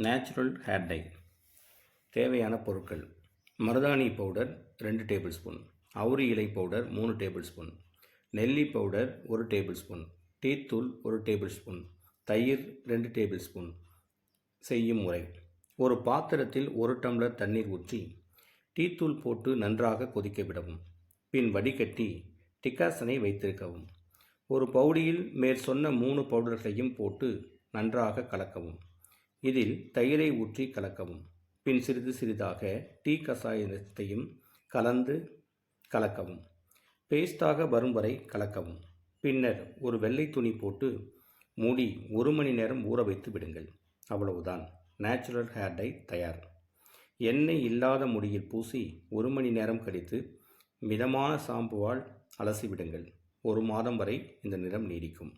Natural hair dye. தேவையான பொருட்கள்: மருதாணி பவுடர் 2 டேபிள் ஸ்பூன், அவுரி இலை பவுடர் 3 டேபிள் ஸ்பூன், நெல்லி பவுடர் 1 டேபிள் ஸ்பூன், டீத்தூள் 1 டேபிள் ஸ்பூன், தயிர் 2 டேபிள் ஸ்பூன். செய்யும் முறை: ஒரு பாத்திரத்தில் 1 டம்ளர் தண்ணீர் ஊற்றி டீத்தூள் போட்டு நன்றாக கொதிக்க விடவும். பின் வடிகட்டி டிகாசனை வைத்திருக்கவும். ஒரு பவுலில் மேற்சொன்ன 3 பவுடர்களையும் போட்டு நன்றாக கலக்கவும். இதில் தயிரை ஊற்றி கலக்கவும். பின் சிறிது சிறிதாக டீ கசாயத்தையும் கலந்து கலக்கவும். பேஸ்டாக வரும் வரை கலக்கவும். பின்னர் ஒரு வெள்ளை துணி போட்டு மூடி 1 மணி நேரம் ஊற வைத்து விடுங்கள். அவ்வளவுதான், நேச்சுரல் ஹேர் டை தயார். எண்ணெய் இல்லாத முடியில் பூசி 1 மணி நேரம் கழித்து மிதமான ஷாம்புவால் அலசி விடுங்கள். 1 மாதம் வரை இந்த நிறம் நீடிக்கும்.